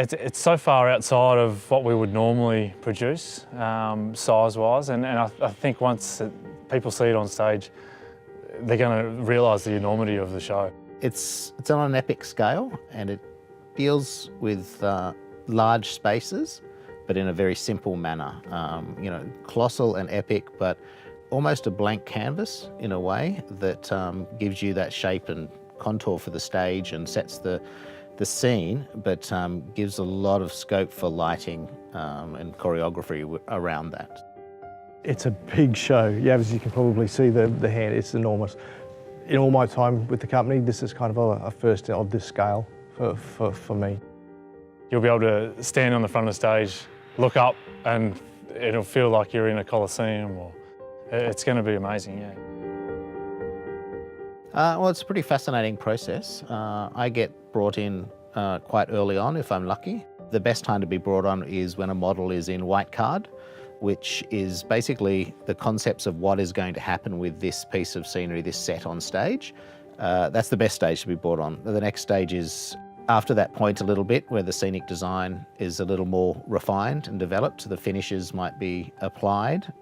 It's so far outside of what we would normally produce, size-wise, and I think once people see it on stage, they're going to realise the enormity of the show. It's on an epic scale, and it deals with large spaces, but in a very simple manner. You know, colossal and epic, but almost a blank canvas in a way that gives you that shape and contour for the stage and sets the scene, but gives a lot of scope for lighting and choreography around that. It's a big show. Yeah, as you can probably see, the hand, it's enormous. In all my time with the company, this is kind of a first of this scale for me. You'll be able to stand on the front of the stage, look up, and it'll feel like you're in a coliseum. It's going to be amazing, yeah. Well, it's a pretty fascinating process. I get brought in quite early on if I'm lucky. The best time to be brought on is when a model is in white card, which is basically the concepts of what is going to happen with this piece of scenery, this set on stage. That's the best stage to be brought on. The next stage is after that point a little bit, where the scenic design is a little more refined and developed. The finishes might be applied,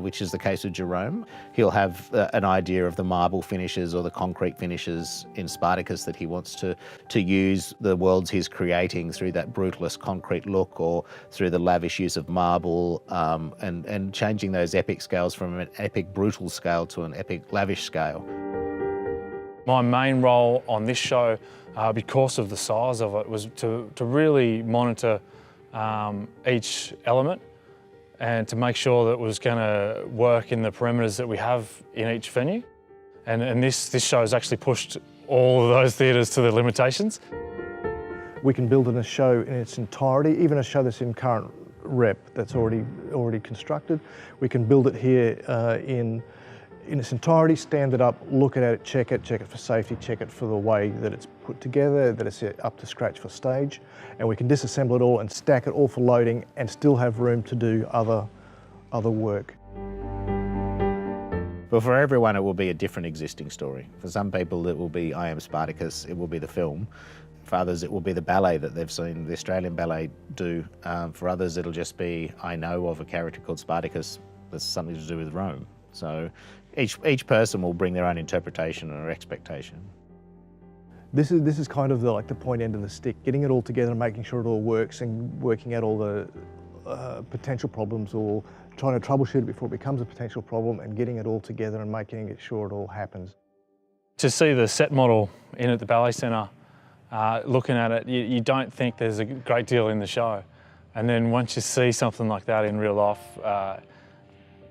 which is the case with Jérôme. He'll have an idea of the marble finishes or the concrete finishes in Spartacus that he wants to use the worlds he's creating through that brutalist concrete look, or through the lavish use of marble, and changing those epic scales from an epic brutal scale to an epic lavish scale. My main role on this show, because of the size of it, was to really monitor each element and to make sure that it was going to work in the perimeters that we have in each venue. And this show has actually pushed all of those theatres to their limitations. We can build in a show in its entirety, even a show that's in current rep, that's already constructed. We can build it here in its entirety, stand it up, look at it, check it for safety, check it for the way that it's put together, that it's up to scratch for stage, and we can disassemble it all and stack it all for loading and still have room to do other work. But for everyone, it will be a different existing story. For some people, it will be I Am Spartacus, it will be the film. For others, it will be the ballet that they've seen the Australian ballet do. For others, it'll just be, I know of a character called Spartacus that's something to do with Rome. So each person will bring their own interpretation or expectation. This is kind of like the point end of the stick, getting it all together and making sure it all works and working out all the potential problems, or trying to troubleshoot it before it becomes a potential problem, and getting it all together and making sure it all happens. To see the set model in at the Ballet Centre, looking at it, you don't think there's a great deal in the show. And then once you see something like that in real life,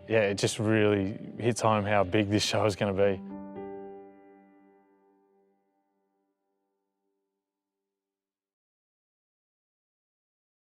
yeah, it just really hits home how big this show is going to be.